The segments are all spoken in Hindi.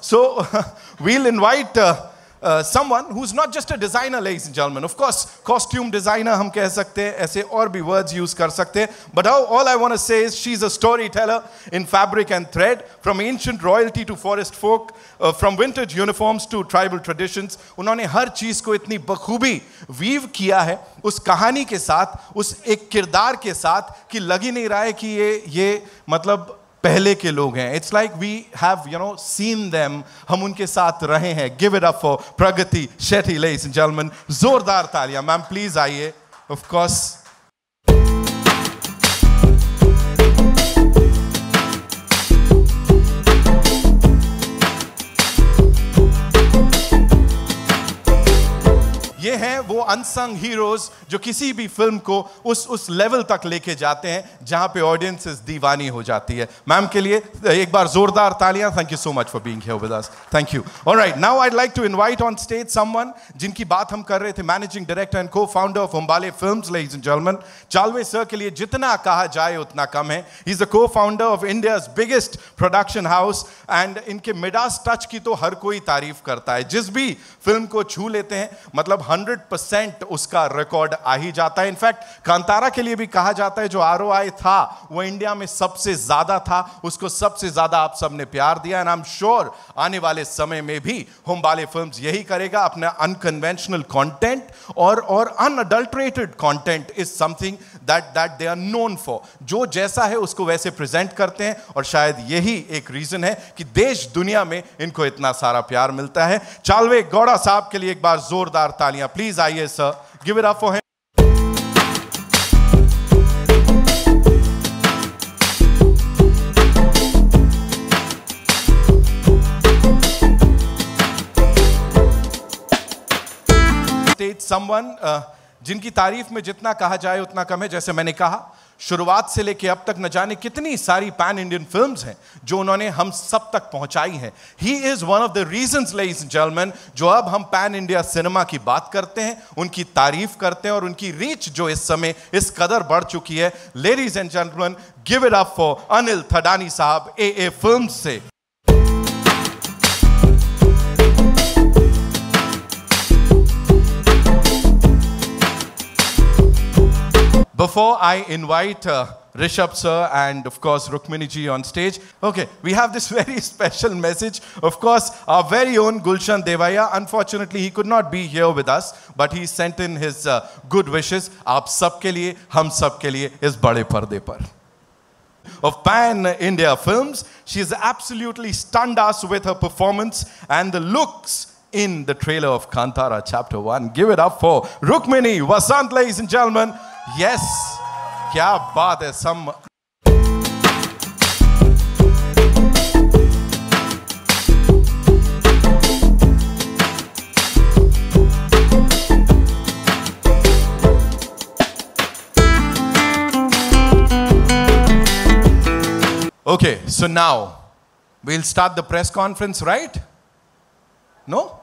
So we'll invite someone who's not just a designer, ladies and gentlemen. Of course, costume designer हम कह सकते हैं, ऐसे और भी words use कर सकते हैं. But all I want to say is she's a storyteller in fabric and thread, from ancient royalty to forest folk, from vintage uniforms to tribal traditions. उन्होंने हर चीज को इतनी बखूबी weave किया है उस कहानी के साथ, उस एक किरदार के साथ, कि लग ही नहीं रहा है कि ये मतलब पहले के लोग हैं. It's like we have, seen them. हम उनके साथ रहे हैं. Give it up for Pragati Shetty, ladies and gentlemen. जोरदार तालियां. मैम प्लीज आइए. Of course. ये हैं वो अनसंग हीरोज जो किसी भी फिल्म को उस लेवल तक लेके जाते हैं जहां पे ऑडियंसेस दीवानी हो जाती है. मैम के लिए एक बार जोरदार तालियां. Thank you so much for being here with us. Thank you. Alright, now I'd like to invite on stage someone जिनकी बात हम कर रहे थे, managing director and co-founder of Hombale films, ladies and gentleman. Chaluve sir के लिए जितना कहा जाए उतना कम है. He is the co-founder of India's biggest production house and इनके मिडास टच की तो हर कोई तारीफ करता है. जिस भी फिल्म को छू लेते हैं मतलब 100% उसका रिकॉर्ड आ ही जाता है. इनफैक्ट कांतारा के लिए भी कहा जाता है जो ROI था वो इंडिया में सबसे ज्यादा था, उसको सबसे ज्यादा आप सबने प्यार दिया. एंड आई एम श्योर आने वाले समय में भी हुम्बाले फिल्म्स यही करेगा. अपना अनकन्वेंशनल कंटेंट और unadulterated content is something that they are known for. जो जैसा है उसको वैसे प्रेजेंट करते हैं और शायद यही एक रीजन है कि देश दुनिया में इनको इतना सारा प्यार मिलता है. चालवे गौड़ा साहब के लिए एक बार जोरदार तालियां. प्लीज आइए sir. Give it up for him. Someone जिनकी तारीफ में जितना कहा जाए उतना कम है. जैसे मैंने कहा, शुरुआत से लेके अब तक न जाने कितनी सारी पैन इंडियन फिल्म्स हैं जो उन्होंने हम सब तक पहुंचाई हैं. He is one of the reasons, ladies and gentleman, जो अब हम पैन इंडिया सिनेमा की बात करते हैं, उनकी तारीफ करते हैं और उनकी रीच जो इस समय इस कदर बढ़ चुकी है. Ladies and gentleman, give it up for Anil Thadani साहब, AA फिल्म्स से. Before I invite Rishabh sir and of course Rukmini ji on stage, okay, we have this very special message. Of course, our very own Gulshan Devaya. Unfortunately, he could not be here with us, but he sent in his good wishes. आप सबके लिए, हम सबके लिए इस बड़े पर्दे पर. Of Pan India Films, she has absolutely stunned us with her performance and the looks in the trailer of Kantara Chapter 1. Give it up for Rukmini Vasant, ladies and gentlemen. Yes, क्या बात है. Some okay, so now we'll start the press conference, right? No?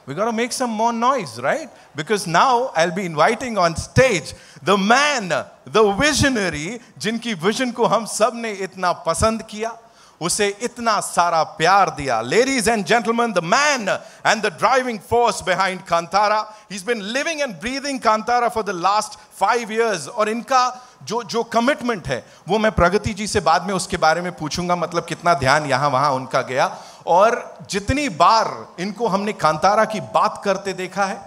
We got to make some more noise, right? Because now I'll be inviting on stage the man, the visionary, जिनकी विजन को हम सब ने इतना पसंद किया, उसे इतना सारा प्यार दिया. Ladies and gentlemen, the man and the driving force behind Kantara. He's been living and breathing Kantara for the last 5 years. और इनका जो कमिटमेंट है वो मैं प्रगति जी से बाद में उसके बारे में पूछूंगा, मतलब कितना ध्यान यहाँ वहाँ उनका गया. और जितनी बार इनको हमने कांतारा की बात करते देखा है,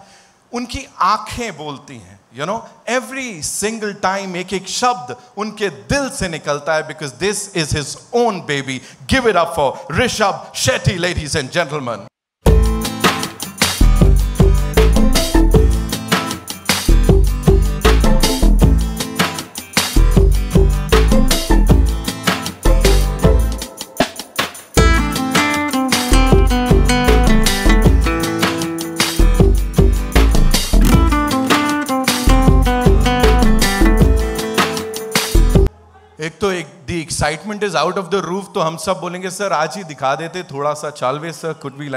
उनकी आंखें बोलती हैं. Every single time एक एक शब्द उनके दिल से निकलता है, because this is his own baby. Give it up for Rishabh Shetty, ladies and gentlemen. The excitement is out of the roof, तो हम सब बोलेंगे सर आज ही दिखा देते थोड़ा सा. चालवे sir, could we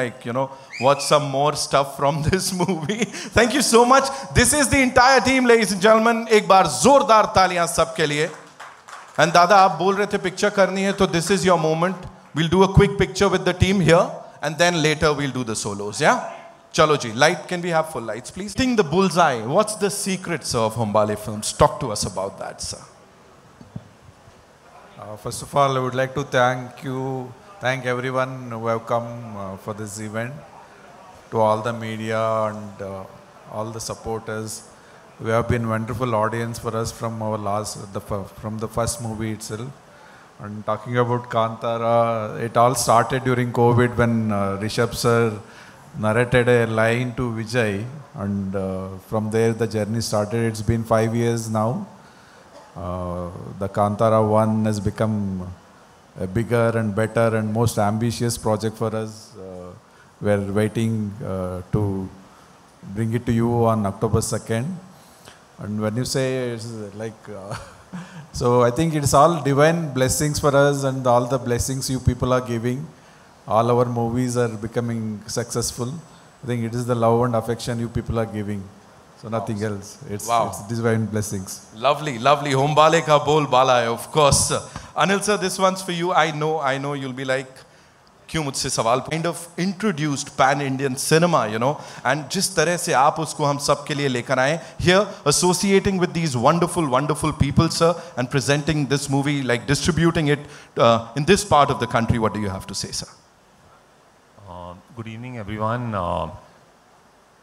watch some more stuff from this movie? Thank you so much. This is the entire team, ladies and gentlemen. एक बार जोरदार तालियां सबके लिए. And दादा आप बोल रहे थे पिक्चर करनी है, तो this is your moment. We'll do a quick picture with the team here and then later we'll do the solos, yeah? Chalo ji, light, can we have full lights, please? Hitting the bullseye, what's the secret, sir, of Hombale Films? Talk to us about that, sir. First of all, I would like to thank everyone who have come for this event, to all the media and all the supporters. We have been wonderful audience for us from from the first movie itself. And talking about Kantara, it all started during COVID when Rishabh sir narrated a line to Vijay, and from there the journey started. It's been 5 years now. The Kantara 1 has become a bigger and better and most ambitious project for us. We're waiting to bring it to you on October 2nd. And when you say it's like, so I think it's all divine blessings for us, and all the blessings you people are giving. All our movies are becoming successful. I think it is the love and affection you people are giving. So nothing else. It's divine blessings. Lovely, lovely. Hombale ka bol bala hai, of course. Anil sir, this one's for you. I know you'll be like, क्यों मुझसे सवाल, kind of introduced pan-Indian cinema, you know, and जिस तरह से आप उसको हम सब के लिए लेकर आए, here associating with these wonderful people, sir, and presenting this movie, like distributing it in this part of the country. What do you have to say, sir? Good evening, everyone.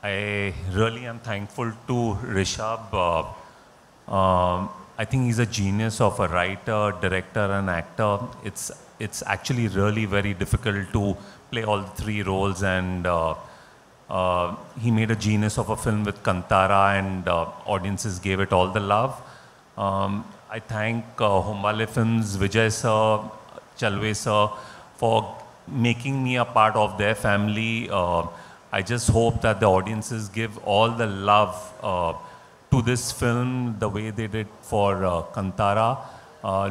I really am thankful to Rishabh. I think he's a genius of a writer, director, and actor. It's actually really very difficult to play all three roles, and he made a genius of a film with Kantara, and audiences gave it all the love. I thank Hombale Films, Vijay sir, Chalve sir, for making me a part of their family. I just hope that the audiences give all the love to this film the way they did for Kantara.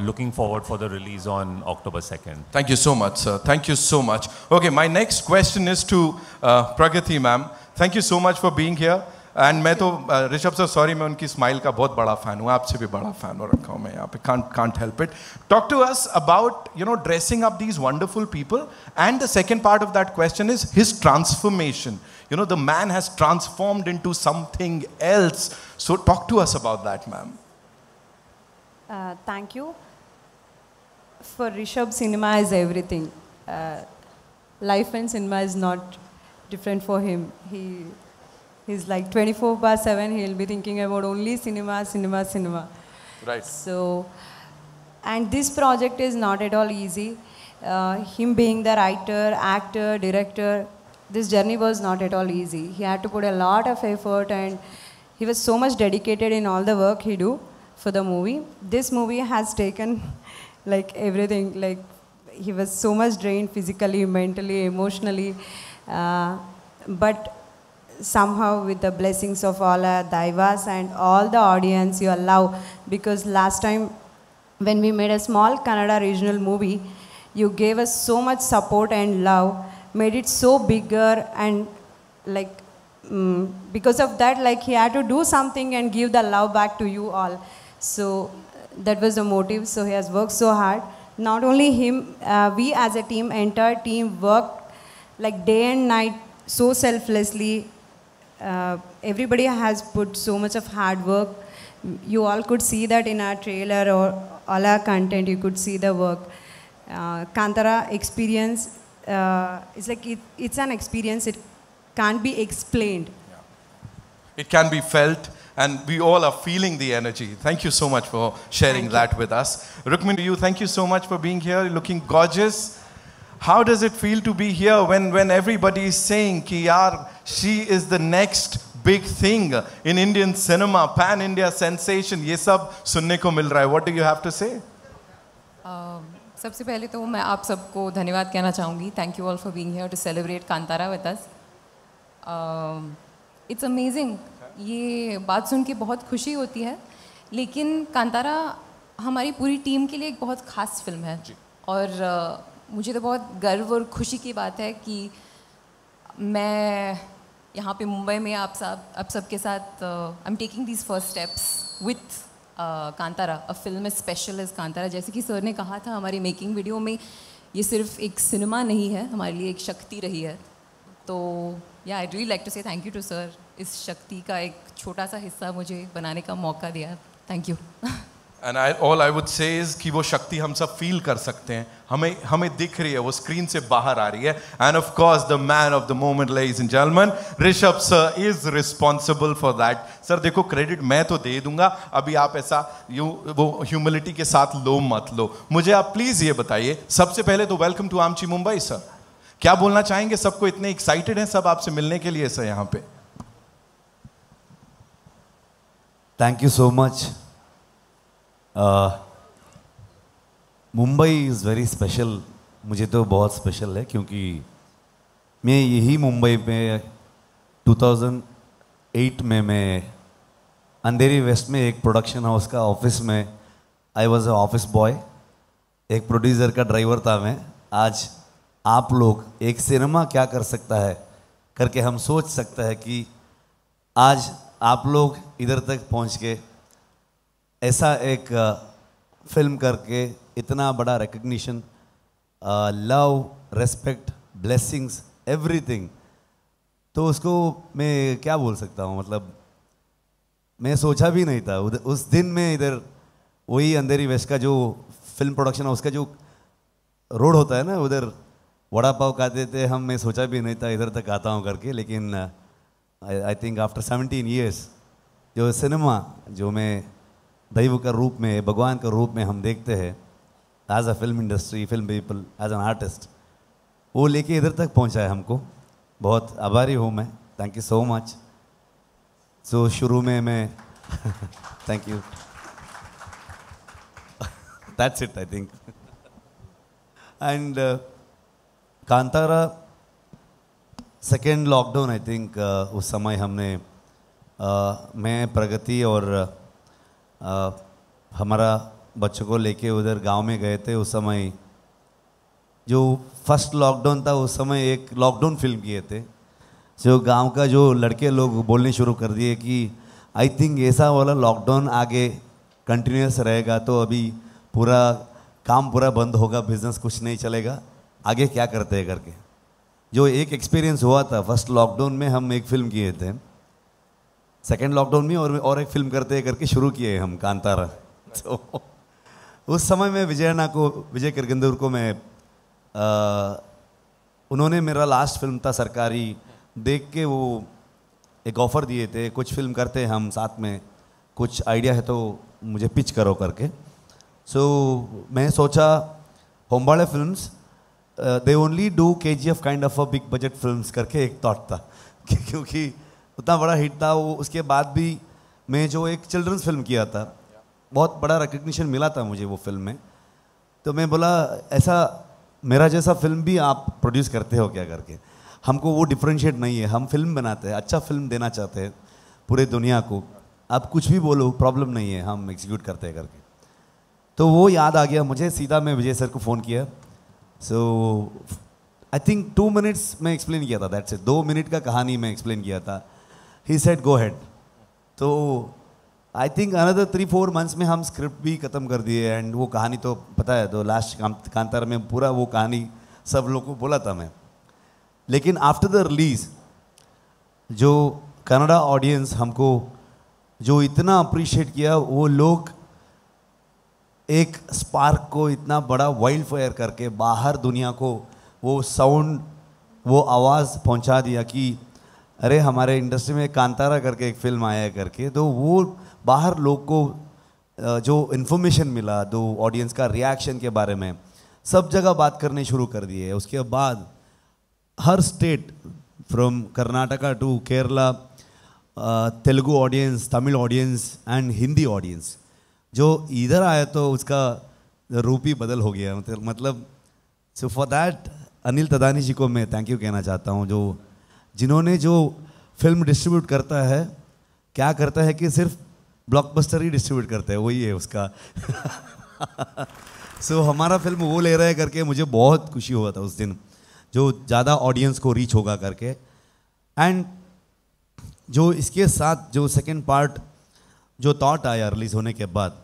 Looking forward for the release on October 2nd. Thank you so much, sir. Thank you so much. Okay, my next question is to Pragati ma'am. Thank you so much for being here. And मैं तो ऋषभ सर, sorry, मैं उनकी smile का बहुत बड़ा fan हूँ, आपसे भी बड़ा fan हो रखा हूँ मैं यहाँ पे, can't help it. Talk to us about, you know, dressing up these wonderful people, and the second part of that question is his transformation. You know, the man has transformed into something else. So talk to us about that, ma'am. Thank you. For Rishabh, cinema is everything. Life and cinema is not different for him. He's like 24/7, he'll be thinking about only cinema. Right. So, and this project is not at all easy. Him being the writer, actor, director, this journey was not at all easy. He had to put a lot of effort, and he was so much dedicated in all the work he do for the movie. This movie has taken like everything, like he was so much drained physically, mentally, emotionally, but somehow with the blessings of all our Daivas and all the audience you allow, because last time when we made a small Kannada regional movie, you gave us so much support and love, made it so bigger, and like because of that, like he had to do something and give the love back to you all. So that was the motive. So he has worked so hard. Not only him, we as a team, entire team worked like day and night so selflessly. Everybody has put so much of hard work. You all could see that in our trailer or all our content. You could see the work. Kantara experience is like it's an experience. It can't be explained. Yeah. It can be felt, and we all are feeling the energy. Thank you so much for sharing that with us. Rukmini, you, thank you so much for being here. You're looking gorgeous. How does it feel to be here when everybody is saying ki yaar, she is the next big thing in Indian cinema, pan-India sensation, ये सब सुनने को मिल रहा है. What do you have to say? सबसे पहले तो मैं आप सबको धन्यवाद कहना चाहूँगी. Thank you all for being here to celebrate Kantara with us. It's amazing. ये बात सुन के बहुत खुशी होती है, लेकिन कांतारा हमारी पूरी टीम के लिए एक बहुत ख़ास फिल्म है. और मुझे तो बहुत गर्व और खुशी की बात है कि मैं यहाँ पे मुंबई में आप सबके साथ I am taking these first steps with Kantara, a film as special as Kantara. जैसे कि सर ने कहा था हमारी मेकिंग वीडियो में ये सिर्फ एक सिनेमा नहीं है, हमारे लिए एक शक्ति रही है। तो या आई रियली लाइक टू से थैंक यू टू सर, इस शक्ति का एक छोटा सा हिस्सा मुझे बनाने का मौका दिया। Thank you. And all I would say is कि वो शक्ति हम सब फील कर सकते हैं, हमें दिख रही है, वो स्क्रीन से बाहर आ रही है। End of course the man of the moment ladies and gentleman, Rishabh sir is responsible for that. Sir देखो क्रेडिट मैं तो दे दूंगा, अभी आप ऐसा वो ह्यूमिलिटी के साथ लो मत लो। मुझे आप प्लीज ये बताइए, सबसे पहले तो वेलकम टू आमची मुंबई सर, क्या बोलना चाहेंगे? सबको इतने एक्साइटेड हैं सब आपसे मिलने के लिए सर यहाँ पे। Thank you so much. Mumbai is very special, मुझे तो बहुत स्पेशल है क्योंकि मैं यही मुंबई में 2008 में मैं अंधेरी वेस्ट में एक प्रोडक्शन हाउस का ऑफिस में I was a office boy, एक प्रोड्यूसर का ड्राइवर था मैं। आज आप लोग एक सिनेमा क्या कर सकता है करके हम सोच सकते हैं कि आज आप लोग इधर तक पहुंच के ऐसा एक फिल्म करके इतना बड़ा recognition, love, respect, blessings, everything, तो उसको मैं क्या बोल सकता हूँ। मतलब मैं सोचा भी नहीं था उस दिन में इधर वही अंधेरी वेस्ट का जो फिल्म प्रोडक्शन, उसका जो रोड होता है ना, उधर वड़ा पाव खाते थे हम। मैं सोचा भी नहीं था इधर तक आता हूँ करके, लेकिन आई थिंक आफ्टर 17 years जो सिनेमा जो मैं दैव का रूप में, भगवान का रूप में हम देखते हैं as a film industry, film people, as an artist, वो लेके इधर तक पहुंचा है हमको। बहुत आभारी हूँ मैं, थैंक यू सो मच। सो शुरू में मैं thank you, that's it I think. And Kantara second lockdown I think, उस समय हमने मैं, प्रगति और हमारा बच्चों को लेके उधर गांव में गए थे। उस समय जो फर्स्ट लॉकडाउन था, उस समय एक लॉकडाउन फिल्म किए थे। जो गांव का जो लड़के लोग बोलने शुरू कर दिए कि आई थिंक ऐसा वाला लॉकडाउन आगे कंटिन्यूस रहेगा तो अभी पूरा काम पूरा बंद होगा, बिजनेस कुछ नहीं चलेगा, आगे क्या करते हैं करके। जो एक एक्सपीरियंस हुआ था फर्स्ट लॉकडाउन में, हम एक फिल्म किए थे, सेकेंड लॉकडाउन में और एक फिल्म करते करके शुरू किए हम कांतारा। तो उस समय में विजय किरगंदूर को मैं उन्होंने मेरा लास्ट फिल्म था सरकारी देख के वो एक ऑफ़र दिए थे, कुछ फिल्म करते हैं हम साथ में, कुछ आइडिया है तो मुझे पिच करो करके। सो मैं सोचा Hombale films they only do KGF kind of a big budget films करके एक थॉट था क्योंकि उतना बड़ा हिट था वो। उसके बाद भी मैं जो एक चिल्ड्रंस फिल्म किया था, बहुत बड़ा रिकग्निशन मिला था मुझे वो फिल्म में। तो मैं बोला ऐसा मेरा जैसा फिल्म भी आप प्रोड्यूस करते हो क्या करके। हमको वो डिफरेंशिएट नहीं है, हम फिल्म बनाते हैं, अच्छा फिल्म देना चाहते हैं पूरे दुनिया को। आप कुछ भी बोलो, प्रॉब्लम नहीं है, हम एग्जीक्यूट करते हैं करके। तो वो याद आ गया मुझे, सीधा मैं विजय सर को फ़ोन किया। सो आई थिंक 2 मिनट्स में एक्सप्लेन किया था, दैट्स इट। 2 मिनट का कहानी में एक्सप्लेन किया था। He said go head. तो आई थिंक अनदर 3-4 मंथ्स में हम स्क्रिप्ट भी ख़त्म कर दिए। एंड वो कहानी तो पता है, तो लास्ट कांतारा में पूरा वो कहानी सब लोगों को बोला था मैं। लेकिन आफ्टर द रिलीज़ जो कनाडा ऑडियंस हमको जो इतना अप्रिशिएट किया, वो लोग एक स्पार्क को इतना बड़ा वाइल्ड फायर करके बाहर दुनिया को वो साउंड, वो आवाज़ पहुंचा दिया कि अरे हमारे इंडस्ट्री में कांतारा करके एक फिल्म आया है करके। तो वो बाहर लोग को जो इन्फॉर्मेशन मिला, जो ऑडियंस का रिएक्शन के बारे में, सब जगह बात करने शुरू कर दिए। उसके बाद हर state from Karnataka to Kerala, Telugu audience, Tamil audience and Hindi audience जो इधर आया तो उसका रूप ही बदल हो गया। मतलब सो फॉर दैट अनिल तदानी जी को मैं थैंक यू कहना चाहता हूँ, जो जिन्होंने जो फिल्म डिस्ट्रीब्यूट करता है, क्या करता है कि सिर्फ ब्लॉकबस्टर ही डिस्ट्रीब्यूट करता है, वही है उसका। सो हमारा फिल्म वो ले रहा है करके मुझे बहुत खुशी हुआ था उस दिन, जो ज़्यादा ऑडियंस को रीच होगा करके। एंड जो इसके साथ जो सेकेंड पार्ट जो थॉट आया रिलीज़ होने के बाद,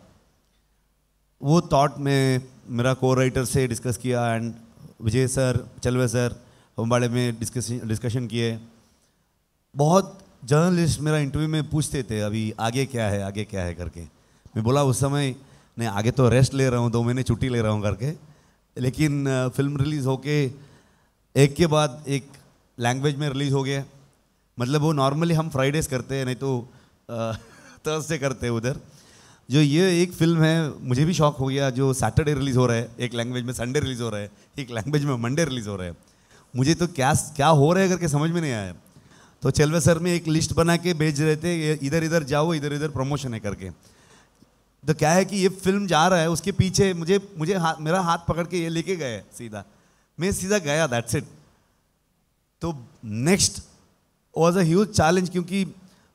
वो थॉट में मेरा को राइटर से डिस्कस किया एंड विजय सर, चलवे सर, होमबाड़े में डिस्कशन किए। बहुत जर्नलिस्ट मेरा इंटरव्यू में पूछते थे अभी आगे क्या है करके। मैं बोला उस समय नहीं, आगे तो रेस्ट ले रहा हूँ, 2 महीने छुट्टी ले रहा हूँ करके। लेकिन फिल्म रिलीज़ होके एक के बाद एक लैंग्वेज में रिलीज़ हो गया। मतलब वो नॉर्मली हम फ्राइडेज करते हैं, नहीं तो थर्सडे करते हैं उधर। जो ये एक फिल्म है, मुझे भी शौक हो गया, जो सैटरडे रिलीज़ हो रहा है एक लैंग्वेज में, संडे रिलीज़ हो रहा है एक लैंग्वेज में, मंडे रिलीज़ हो रहा है। मुझे तो क्या हो रहा है करके समझ में नहीं आया। तो चलवे सर में एक लिस्ट बना के भेज रहे थे, इधर इधर जाओ, इधर इधर प्रमोशन है करके। तो क्या है कि ये फिल्म जा रहा है, उसके पीछे मुझे मेरा हाथ पकड़ के ये लेके गए सीधा, मैं सीधा गया, दैट्स इट। तो next was a huge challenge, क्योंकि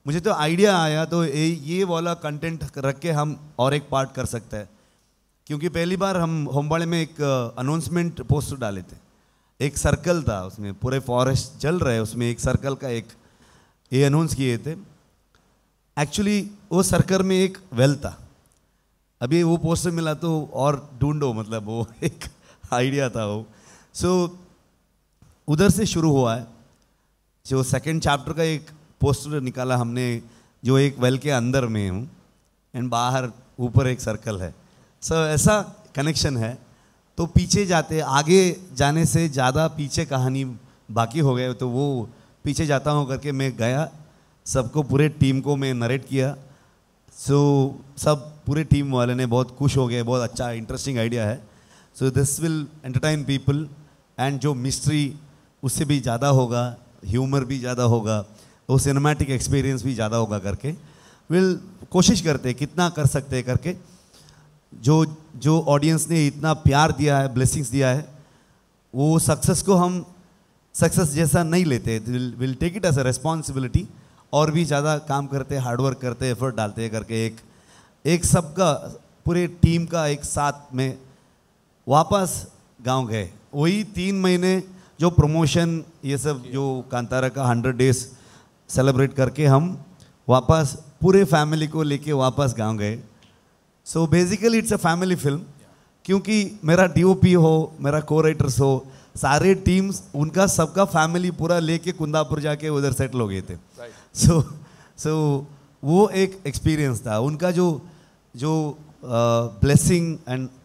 मुझे तो आइडिया आया तो ये वाला कंटेंट रख के हम और एक पार्ट कर सकते हैं। क्योंकि पहली बार हम होमबाड़े में एक अनाउंसमेंट पोस्टर डाले थे, एक सर्कल था उसमें, पूरे फॉरेस्ट जल रहे, उसमें एक सर्कल का एक ये अनाउंस किए थे। एक्चुअली वो सर्कल में एक वेल था, अभी वो पोस्टर मिला तो और ढूंढो, मतलब वो एक आइडिया था वो। सो उधर से शुरू हुआ है। जो सेकंड चैप्टर का एक पोस्टर निकाला हमने, जो एक वेल के अंदर में हूँ एंड बाहर ऊपर एक सर्कल है। सो ऐसा कनेक्शन है। तो पीछे जाते, आगे जाने से ज़्यादा पीछे कहानी बाकी हो गए, तो वो पीछे जाता हूँ करके मैं गया, सबको, पूरे टीम को मैं नरेट किया। सो सब पूरे टीम वाले ने बहुत खुश हो गए, बहुत अच्छा इंटरेस्टिंग आइडिया है। So this will entertain people, and जो मिस्ट्री उससे भी ज़्यादा होगा, ह्यूमर भी ज़्यादा होगा, वो सिनेमैटिक एक्सपीरियंस भी ज़्यादा होगा करके विल कोशिश करते कितना कर सकते हैं करके। जो ऑडियंस ने इतना प्यार दिया है, ब्लेसिंग्स दिया है, वो सक्सेस को हम सक्सेस जैसा नहीं लेते, will take it as a responsibility, और भी ज़्यादा काम करते, हार्डवर्क करते, एफर्ट डालते हैं करके एक सबका, पूरे टीम का एक साथ में वापस गांव गए। वही 3 महीने जो प्रमोशन ये सब जो कांतारा का 100 डेज सेलिब्रेट करके हम वापस पूरे फैमिली को लेके वापस गांव गए। So basically it's a family film, क्योंकि मेरा डीओपी हो, मेरा को राइटर्स हो, सारे टीम्स उनका सबका फैमिली पूरा लेके कुंदापुर जाके उधर सेटल हो गए थे। सो वो एक एक्सपीरियंस था उनका, जो ब्लेसिंग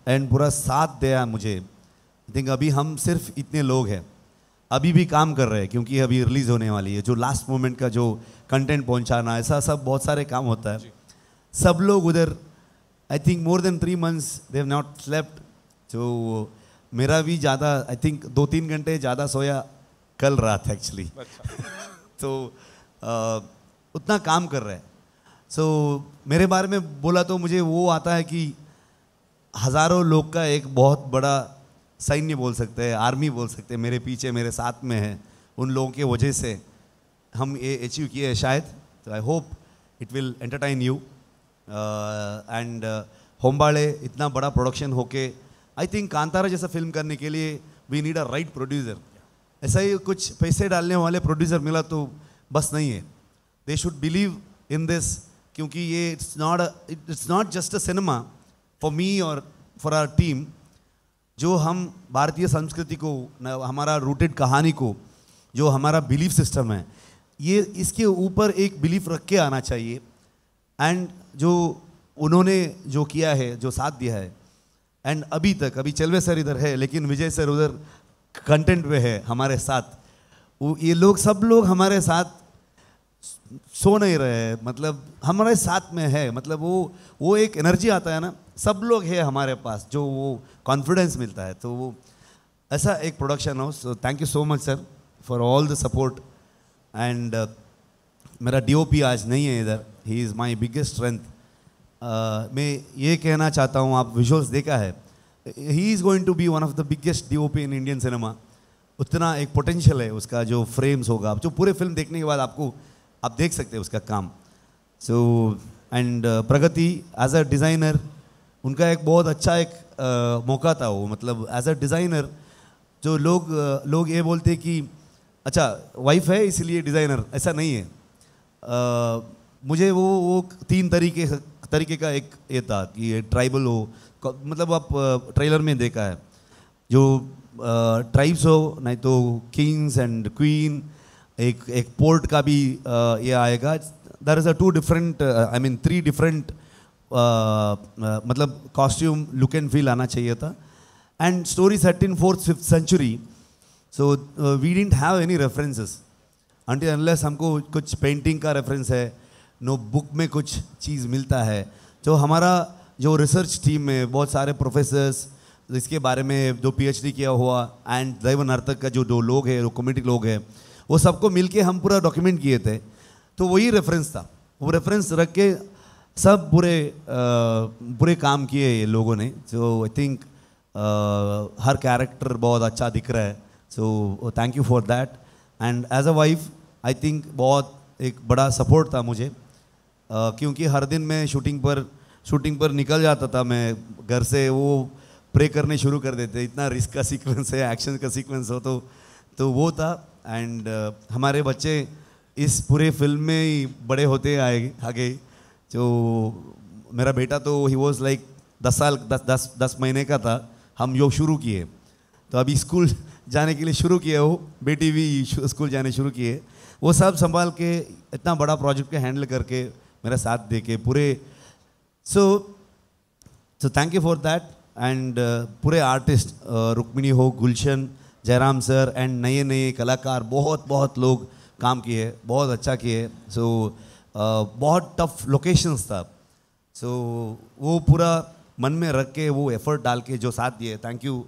एंड पूरा साथ दिया मुझे। आई थिंक अभी हम सिर्फ इतने लोग हैं, अभी भी काम कर रहे हैं, क्योंकि अभी रिलीज़ होने वाली है। जो लास्ट मोमेंट का जो कंटेंट पहुंचाना, ऐसा सब बहुत सारे काम होता है। सब लोग उधर, I think more than 3 months they have not slept. जो मेरा भी ज़्यादा, आई थिंक 2-3 घंटे ज़्यादा सोया कल रात एक्चुअली। तो उतना काम कर रहे हैं। सो मेरे बारे में बोला तो मुझे वो आता है कि हज़ारों लोग का एक बहुत बड़ा सैन्य बोल सकते हैं, आर्मी बोल सकते हैं, मेरे पीछे मेरे साथ में है। उन लोगों की वजह से हम ये अचीव किए हैं शायद। तो I hope it will entertain you. And Hombale इतना बड़ा प्रोडक्शन होके, आई थिंक कांतारा जैसा फिल्म करने के लिए we need a right producer. ऐसा ही कुछ पैसे डालने वाले प्रोड्यूसर मिला तो बस नहीं है, they should believe in this, क्योंकि ये it's not just a cinema for me और फॉर आवर टीम। जो हम भारतीय संस्कृति को, हमारा रूटेड कहानी को, जो हमारा बिलीफ सिस्टम है, ये इसके ऊपर एक बिलीफ रख के आना चाहिए। एंड जो उन्होंने जो किया है, जो साथ दिया है, एंड अभी चलवे सर इधर है, लेकिन विजय सर उधर कंटेंट पे है हमारे साथ। ये लोग, सब लोग हमारे साथ सो नहीं रहे हैं, मतलब हमारे साथ में है। मतलब वो एक एनर्जी आता है ना, सब लोग है हमारे पास, जो वो कॉन्फिडेंस मिलता है। तो वो ऐसा एक production house. So thank you so much sir for all the support. And मेरा डीओपी आज नहीं है इधर, he is my biggest strength. मैं ये कहना चाहता हूँ, आप विजुअल्स देखा है, he is going to be one of the biggest DOP in Indian cinema. उतना एक पोटेंशियल है उसका, जो फ्रेम्स होगा, जो पूरे फिल्म देखने के बाद आप देख सकते हैं उसका काम। So and Pragati as a designer, उनका एक बहुत अच्छा एक मौका था वो। मतलब एज अ डिज़ाइनर, जो लोग ये बोलते कि अच्छा वाइफ है इसलिए डिज़ाइनर, ऐसा नहीं है। मुझे वो 3 तरीके का एक ये था कि ये ट्राइबल हो, मतलब आप ट्रेलर में देखा है, जो ट्राइब्स हो, नहीं तो किंग्स एंड क्वीन, एक पोर्ट का भी ये आएगा. There is a 2 different, I mean 3 different मतलब कॉस्ट्यूम लुक एंड फील आना चाहिए था. And story set in 4th 5th century, so we didn't have any references until unless हमको कुछ पेंटिंग का रेफरेंस है, नो बुक में कुछ चीज़ मिलता है. जो हमारा जो रिसर्च टीम में बहुत सारे प्रोफेसर्स इसके बारे में जो PhD किया हुआ एंड दैव नर्तक का जो 2 लोग हैं, जो कम्युनिटी लोग हैं, वो सबको मिलके हम पूरा डॉक्यूमेंट किए थे. तो वही रेफरेंस था, वो रेफरेंस रख के सब पूरे काम किए ये लोगों ने. सो आई थिंक हर कैरेक्टर बहुत अच्छा दिख रहा है. So thank you for that. And as a wife I think बहुत एक बड़ा सपोर्ट था मुझे, क्योंकि हर दिन मैं शूटिंग पर निकल जाता था मैं घर से. वो प्रे करने शुरू कर देते, इतना रिस्क का सीक्वेंस है, एक्शन का सीक्वेंस हो, तो वो था. एंड हमारे बच्चे इस पूरे फिल्म में ही बड़े होते आगे. जो मेरा बेटा तो ही वॉज लाइक 10 महीने का था हम योग शुरू किए, तो अभी स्कूल जाने के लिए शुरू किए. वो बेटी भी स्कूल जाने शुरू किए. वो सब संभाल के इतना बड़ा प्रोजेक्ट को हैंडल करके मेरा साथ दे के पूरे. सो thank you for that. And पूरे आर्टिस्ट रुक्मिणी हो, गुलशन, जयराम सर एंड नए कलाकार बहुत लोग काम किए, बहुत अच्छा किए. सो बहुत टफ लोकेशंस था. सो वो पूरा मन में रख के वो एफर्ट डाल के जो साथ दिए, थैंक यू.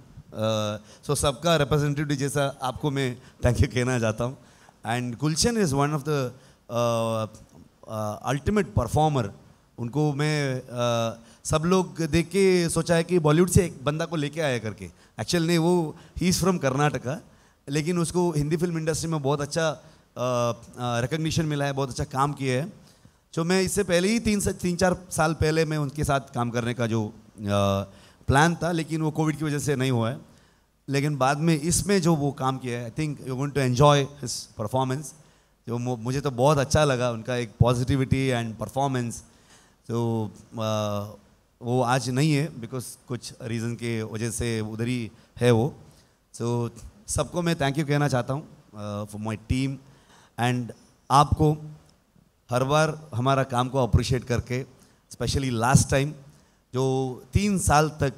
सो सबका रिप्रेजेंटेटिव जैसा आपको मैं थैंक यू कहना चाहता हूँ. And Gulshan is one of the ultimate performer. उनको मैं सब लोग देख के सोचा है कि बॉलीवुड से एक बंदा को लेके आया करके. एक्चुअल नहीं, वो ही इज़ फ्रॉम कर्नाटका, लेकिन उसको हिंदी फिल्म इंडस्ट्री में बहुत अच्छा रिकग्निशन मिला है, बहुत अच्छा काम किया है. तो मैं इससे पहले ही 3-4 साल पहले मैं उनके साथ काम करने का जो प्लान था, लेकिन वो कोविड की वजह से नहीं हुआ है. लेकिन बाद में इसमें जो वो काम किया है, I think you going to enjoy his performance. जो मुझे तो बहुत अच्छा लगा उनका एक पॉजिटिविटी एंड परफॉर्मेंस. तो वो आज नहीं है बिकॉज कुछ रीज़न के वजह से उधर ही है वो. सो सबको मैं थैंक यू कहना चाहता हूँ फॉर माई टीम. एंड आपको हर बार हमारा काम को अप्रिशिएट करके, स्पेशली लास्ट टाइम जो 3 साल तक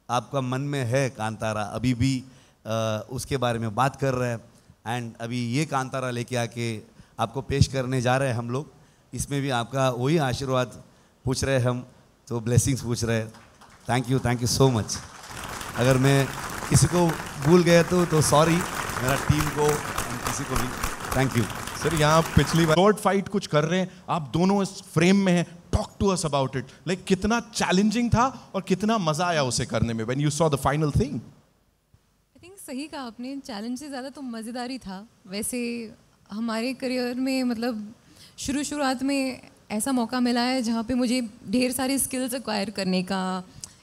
आपका मन में है कांतारा, अभी भी उसके बारे में बात कर रहे हैं. एंड अभी ये कांतारा लेके आके आपको पेश करने जा रहे हैं हम लोग. इसमें भी आपका वही आशीर्वाद पूछ रहे हैं हम, तो ब्लेसिंग्स पूछ रहे हैं. Thank you so much. अगर मैं किसी को भूल गया तो सॉरी, मेरा टीम को किसी को भी थैंक यू. सर यहाँ पिछली बार शॉर्ट फाइट कुछ कर रहे हैं, आप दोनों इस फ्रेम में हैं. Talk to us about it. Like कितना चैलेंजिंग था और कितना मजा आया उसे करने में when you saw the final thing. I think सही कहा आपने, चैलेंज से ज़्यादा तो मज़ेदार ही था. वैसे हमारे करियर में मतलब शुरुआत में ऐसा मौका मिला है जहाँ पे मुझे ढेर सारी स्किल्स एक्वायर करने का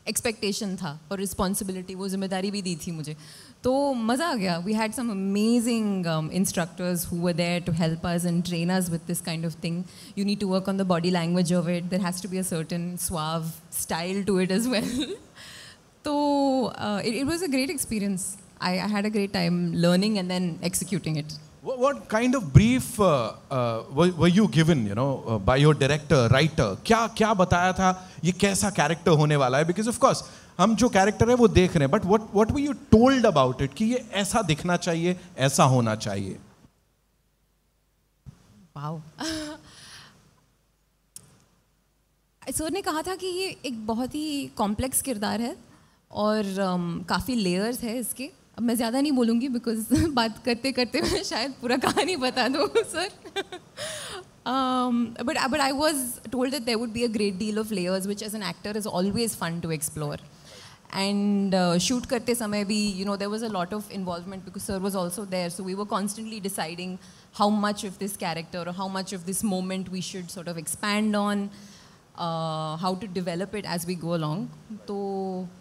एक्सपेक्टेशन था और रिस्पॉन्सिबिलिटी, वो जिम्मेदारी भी दी थी मुझे. तो मज़ा आ गया. We had some amazing instructors who were there to help us and train us with this kind of thing. You need to work on the body language of it. There has to be a certain suave style to it as well. तो it was a great experience. I had a great time learning and then executing it. What kind of brief were you given, you know, by your director, writer? क्या बताया था ये कैसा कैरेक्टर होने वाला है? Because of course हम जो कैरेक्टर है वो देख रहे हैं, but what were you told about it कि ये ऐसा दिखना चाहिए, ऐसा होना चाहिए? Wow. सर ने कहा था कि ये एक बहुत ही कॉम्प्लेक्स किरदार है और काफ़ी लेयर्स है इसके. अब मैं ज़्यादा नहीं बोलूँगी बिकॉज बात करते करते मैं शायद पूरा कहानी बता दूँ sir. But I was told that there would be a great deal of layers, which as an actor is always fun to explore. And shoot करते समय भी, you know, there was a lot of involvement because sir was also there, so we were constantly deciding how much of this character or how much of this moment we should sort of expand on. How to develop it as we go along. So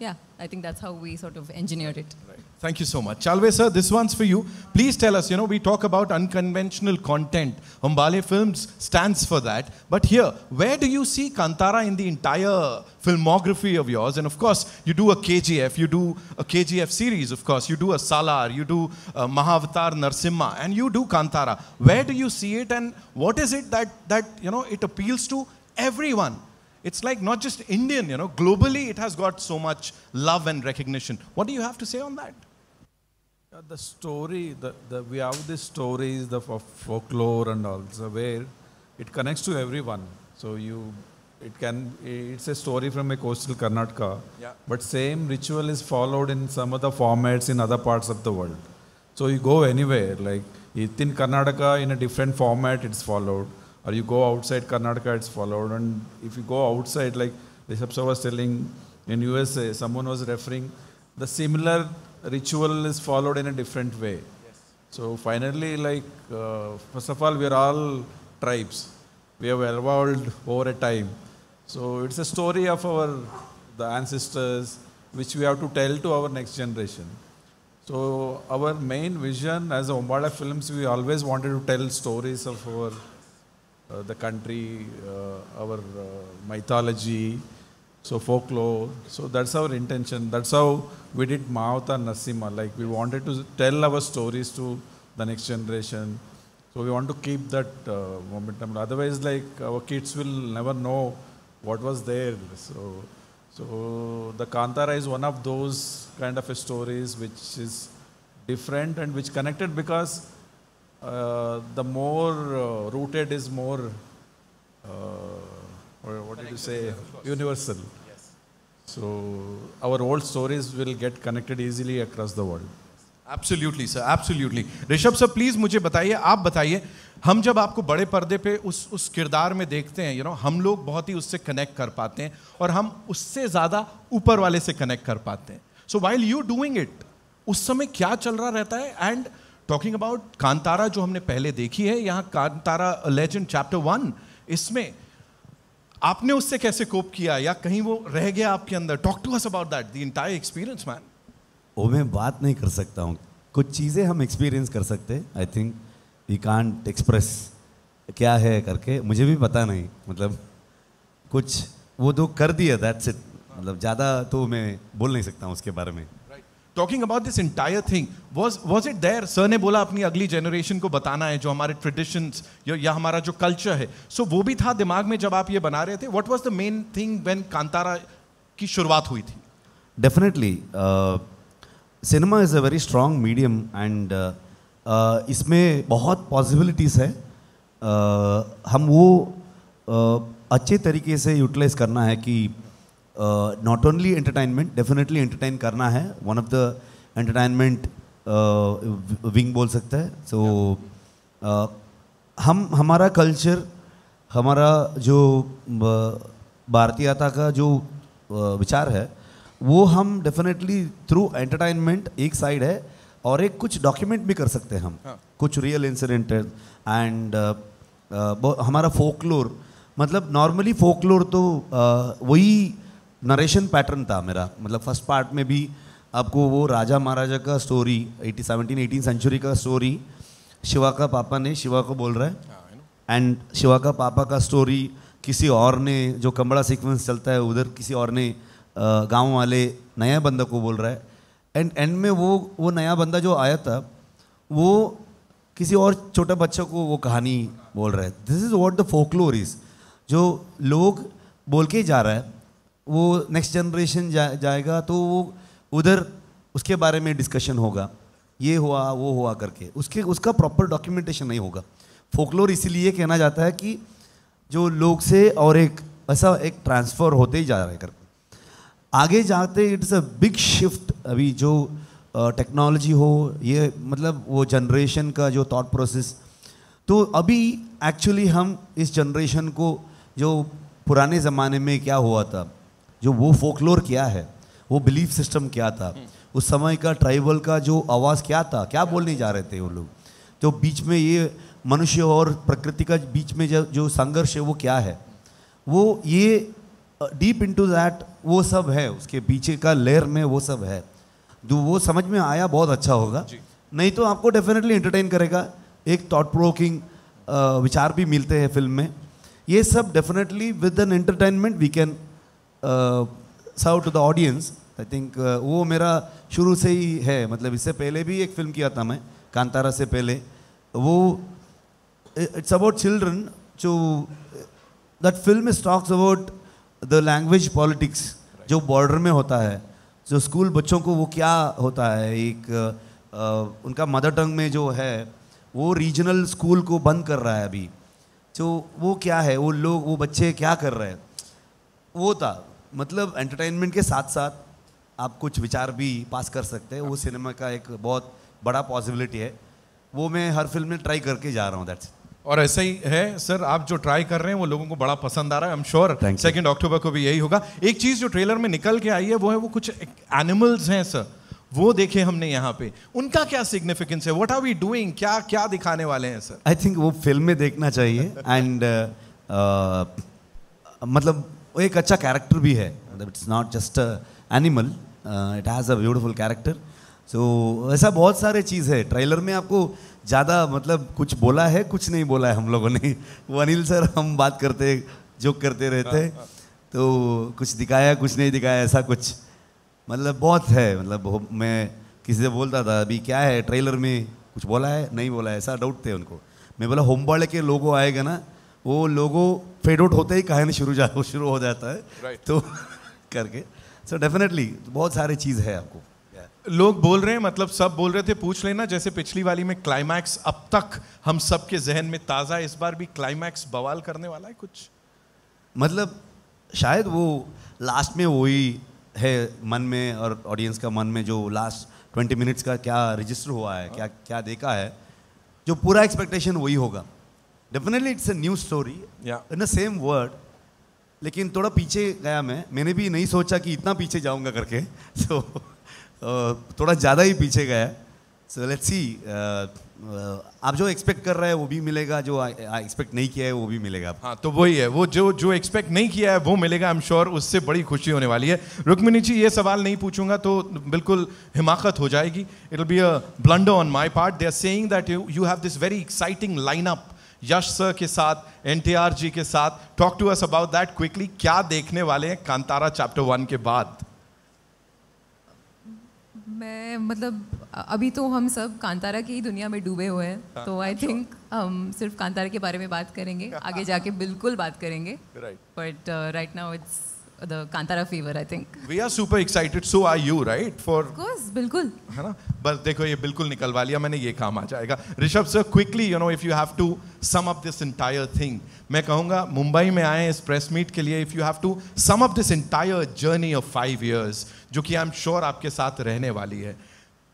yeah, I think that's how we sort of engineered it. Right. Thank you so much. Chalve sir, this one's for you. Please tell us, we talk about unconventional content. Umbale Films stands for that. But here, where do you see Kantara in the entire filmography of yours? And of course, you do a KGF, you do a KGF series, of course. You do a Salar, you do Mahavatar Narsimha, and you do Kantara. Where do you see it, and what is it that it appeals to everyone? It's like not just Indian, globally it has got so much love and recognition. What do you have to say on that? The story, we have these stories, the folklore and all, so where it connects to everyone. So it's a story from a coastal Karnataka, but same ritual is followed in some other formats in other parts of the world. So you go anywhere, like in Karnataka in a different format it's followed, or you go outside Karnataka it's followed, and if you go outside, like Rishabh sir was telling, in USA, someone was referring, the similar ritual is followed in a different way. Yes. So finally, first of all, we are all tribes. We have evolved over a time. So it's a story of the ancestors, which we have to tell to our next generation. So our main vision as Umbala Films, we always wanted to tell stories of the country, our mythology, so folklore. So that's our intention. That's how we did Mahavatar Narsimha. We wanted to tell our stories to the next generation. So we want to keep that momentum. Otherwise, our kids will never know what was there. So the Kantara is one of those kind of stories which is different and which connected because the more rooted is more, what did you say? Universal. Yes. So our old stories will get connected easily across the world. Absolutely sir, absolutely. Rishabh sir please मुझे बताइए, आप बताइए, हम जब आपको बड़े पर्दे पे उस किरदार में देखते हैं, हम लोग बहुत ही उससे कनेक्ट कर पाते हैं और हम उससे ज्यादा ऊपर वाले से कनेक्ट कर पाते हैं. सो व्हाइल यू डूइंग इट, उस समय क्या चल रहा रहता है? एंड टॉकिंग अबाउट कांतारा जो हमने पहले देखी है, यहाँ कांतारा लेजेंड चैप्टर 1, इसमें आपने उससे कैसे कोप किया या कहीं वो रह गया आपके अंदर? Talk to us about that, the entire experience man. वो मैं बात नहीं कर सकता हूँ. कुछ चीज़ें हम एक्सपीरियंस कर सकते हैं. I think we can't express क्या है करके, मुझे भी पता नहीं, मतलब कुछ वो तो कर दिया, दैट्स इट. मतलब ज़्यादा तो मैं बोल नहीं सकता हूँ उसके बारे में. Talking about this entire thing, was it there? Sir ने बोला अपनी अगली जनरेशन को बताना है जो हमारे ट्रेडिशंस या हमारा जो कल्चर है, सो वो भी था दिमाग में जब आप ये बना रहे थे? What was the main thing when Kantara की शुरुआत हुई थी? Definitely cinema is a very strong medium and इसमें बहुत पॉसिबिलिटीज़ है. हम वो अच्छे तरीके से यूटिलाइज करना है कि not only entertainment, definitely entertain करना है. One of the entertainment wing बोल सकता है. सो हमारा कल्चर, हमारा जो भारतीयता का जो विचार है, वो हम डेफिनेटली थ्रू एंटरटेनमेंट एक साइड है, और एक कुछ डॉक्यूमेंट भी कर सकते हैं हम. कुछ रियल इंसिडेंट एंड हमारा फोकलोर, मतलब नॉर्मली फोकलोर तो वही नरेशन पैटर्न था मेरा. मतलब फर्स्ट पार्ट में भी आपको वो राजा महाराजा का स्टोरी, 18 सेंचुरी का स्टोरी, शिवा का पापा ने शिवा को बोल रहा है, एंड शिवा का पापा का स्टोरी किसी और ने, जो कमड़ा सीक्वेंस चलता है उधर किसी और ने गांव वाले नया बंदा को बोल रहा है, एंड एंड में वो नया बंदा जो आया था वो किसी और छोटे बच्चे को वो कहानी बोल रहा है. This is what the folklore is. जो लोग बोल के जा रहा है, वो नेक्स्ट जनरेशन जाएगा तो वो उधर उसके बारे में डिस्कशन होगा, ये हुआ वो हुआ करके, उसका प्रॉपर डॉक्यूमेंटेशन नहीं होगा. फोकलोर इसीलिए कहना जाता है कि जो लोग से और एक ऐसा एक ट्रांसफ़र होते ही जा रहा है करके. आगे जाते इट्स अ बिग शिफ्ट. अभी जो टेक्नोलॉजी हो, ये मतलब वो जनरेशन का जो थॉट प्रोसेस, तो अभी एक्चुअली हम इस जनरेशन को जो पुराने ज़माने में क्या हुआ था, जो वो फोकलोर क्या है, वो बिलीफ सिस्टम क्या था, उस समय का ट्राइबल का जो आवाज़ क्या था, क्या बोलने जा रहे थे वो लोग, जो बीच में ये मनुष्य और प्रकृति का बीच में जो संघर्ष है वो क्या है, वो ये डीप इनटू दैट वो सब है, उसके पीछे का लेयर में वो सब है. जो वो समझ में आया बहुत अच्छा होगा, नहीं तो आपको डेफिनेटली एंटरटेन करेगा, एक थॉट प्रोवोकिंग विचार भी मिलते हैं फिल्म में। ये सब definitely with an entertainment we can serve to the audience. I think वो मेरा शुरू से ही है, मतलब इससे पहले भी एक फिल्म किया था मैं कांतारा से पहले, वो इट्स अबाउट चिल्ड्रन, जो that film is talks about the language politics जो बॉर्डर में होता है, जो स्कूल बच्चों को वो क्या होता है, एक उनका मदर टंग में जो है वो रीजनल स्कूल को बंद कर रहा है अभी, जो वो क्या है, वो लोग वो बच्चे क्या कर रहे हैं, वो था। मतलब एंटरटेनमेंट के साथ साथ आप कुछ विचार भी पास कर सकते हैं, वो सिनेमा का एक बहुत बड़ा पॉसिबिलिटी है, वो मैं हर फिल्म में ट्राई करके जा रहा हूँ। दैट्स और ऐसा ही है सर, आप जो ट्राई कर रहे हैं वो लोगों को बड़ा पसंद आ रहा है। आई एम श्योर 2 अक्टूबर को भी यही होगा। एक चीज जो ट्रेलर में निकल के आई है वो है वो कुछ एनिमल्स हैं सर, वो देखे हमने यहाँ पे, उनका क्या सिग्निफिकेंस है, व्हाट आर वी डूइंग, क्या क्या दिखाने वाले हैं सर? आई थिंक वो फिल्म में देखना चाहिए एंड मतलब वो एक अच्छा कैरेक्टर भी है, मतलब it's not just animal, it has a beautiful character. So ऐसा बहुत सारे चीज़ है ट्रेलर में, आपको ज़्यादा मतलब कुछ बोला है कुछ नहीं बोला है हम लोगों ने। वो अनिल सर हम बात करते जोक करते रहते हैं, तो कुछ दिखाया कुछ नहीं दिखाया, ऐसा कुछ मतलब बहुत है। मतलब मैं किसी से बोलता था अभी क्या है ट्रेलर में, कुछ बोला है नहीं बोला है, ऐसा डाउट थे उनको। मैं बोला होमबाड़े के लोगो आएगा ना, वो लोगो फेड आउट होते ही कहानी शुरू हो जाता है तो करके। सो डेफिनेटली बहुत सारी चीज़ है आपको। लोग बोल रहे हैं, मतलब सब बोल रहे थे, पूछ लेना, जैसे पिछली वाली में क्लाइमैक्स अब तक हम सबके जहन में ताज़ा है, इस बार भी क्लाइमैक्स बवाल करने वाला है कुछ? मतलब शायद वो लास्ट में वही है मन में और ऑडियंस का मन में, जो लास्ट 20 मिनट्स का क्या रजिस्टर हुआ है, क्या क्या देखा है, जो पूरा एक्सपेक्टेशन वही होगा। Definitely it's a new story in the same word, लेकिन थोड़ा पीछे गया मैंने भी नहीं सोचा कि इतना पीछे जाऊंगा करके, तो थोड़ा ज़्यादा ही पीछे गया। सो लेट्स सी, आप जो एक्सपेक्ट कर रहे हैं वो भी मिलेगा, जो एक्सपेक्ट नहीं किया है वो भी मिलेगा। हाँ, तो वही है, वो जो एक्सपेक्ट नहीं किया है वो मिलेगा। आई एम श्योर उससे बड़ी खुशी होने वाली है। रुक्मिणी जी, ये सवाल नहीं पूछूंगा तो बिल्कुल हिमाकत हो जाएगी, it will be a blunder on my part. They are saying that you have this very exciting lineup, Yash sir के साथ, NTR जी के साथ। Talk to us about that quickly, क्या देखने वाले हैं कांतारा चैप्टर 1 के बाद? मैं मतलब अभी तो हम सब कांतारा की ही दुनिया में डूबे हुए हैं, तो आई थिंक हम सिर्फ कांतारा के बारे में बात करेंगे, आगे जाके बिल्कुल बात करेंगे, but right now it's the Kantara fever. I think we are super excited, so are you, right? For of course, बिल्कुल, है ना? बस देखो, ये बिल्कुल निकलवा लिया मैंने, ये काम आ जाएगा। Rishabh sir, quickly, you know, if you have to sum up this entire thing, मैं कहूँगा मुंबई में आए इस प्रेस मीट के लिए, if you have to sum up this entire journey of 5 years, जो कि आई एम श्योर आपके साथ रहने वाली है,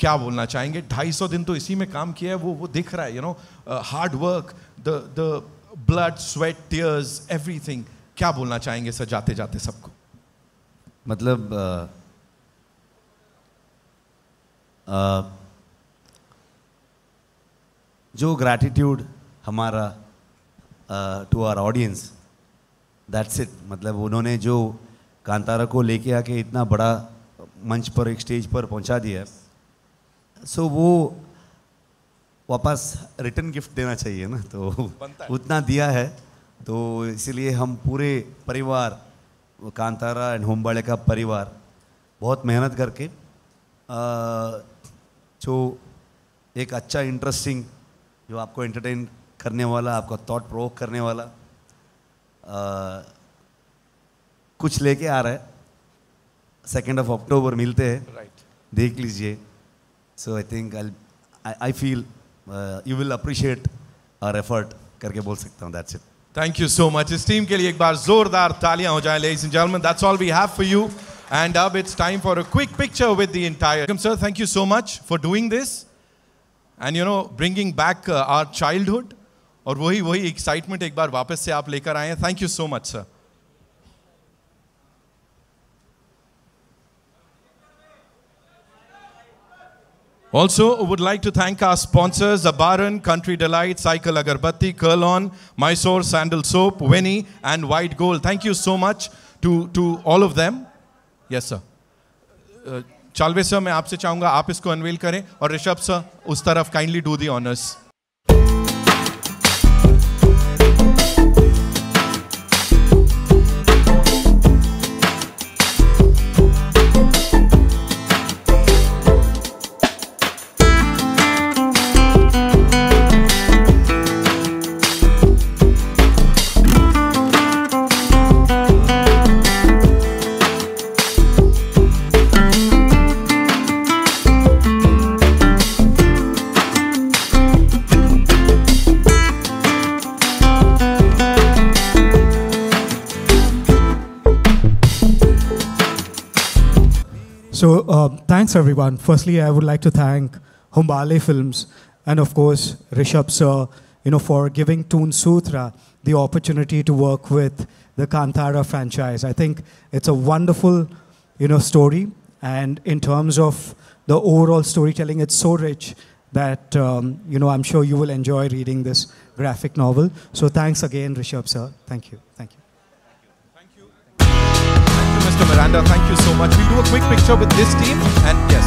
क्या बोलना चाहेंगे? 250 दिन तो इसी में काम किया है, वो दिख रहा है, you know, hard work, the blood, sweat, tears, everything. क्या बोलना चाहेंगे सर जाते जाते सबको? मतलब जो ग्रैटिट्यूड हमारा to our audience, that's it. मतलब उन्होंने जो कांतारा को लेके आके इतना बड़ा मंच पर, एक स्टेज पर पहुंचा दिया है, सो वो वापस रिटर्न गिफ्ट देना चाहिए ना, तो उतना दिया है, तो इसलिए हम पूरे परिवार, कांतारा एंड होमबाड़े का परिवार, बहुत मेहनत करके जो एक अच्छा इंटरेस्टिंग, जो आपको एंटरटेन करने वाला, आपका थॉट प्रोवोक करने वाला कुछ लेके आ रहा है। 2 अक्टूबर मिलते हैं, देख लीजिए। So I think I feel you will appreciate our effort करके बोल सकता हूँ। That's it. Thank you so much. इस टीम के लिए एक बार जोरदार तालियां हो जाएं, ladies and gentleman. That's all we have for you, and अब it's time for a quick picture with the entire. Sir, thank you so much for doing this and you know bringing back our childhood, और वही एक्साइटमेंट एक बार वापस से आप लेकर आए हैं। Thank you so much sir. Also, would like to thank our sponsors, Abaran, Country Delight, Cycle Agarbatti, Kurlon, Mysore Sandal Soap, Winnie, and White Gold. Thank you so much to all of them. Yes, sir. Chaluve sir, मैं आपसे चाहूंगा आप इसको अनवेल करें, और ऋषभ सर उस तरफ kindly do the honours. So thanks everyone. Firstly, I would like to thank Humbale Films and of course Rishabh sir, for giving Toon Sutra the opportunity to work with the Kantara franchise. I think it's a wonderful, story, and in terms of the overall storytelling, it's so rich that I'm sure you will enjoy reading this graphic novel. So thanks again, Rishabh sir. Thank you. Thank you. Mr. Miranda, thank you so much. We'll do a quick picture with this team, and yes,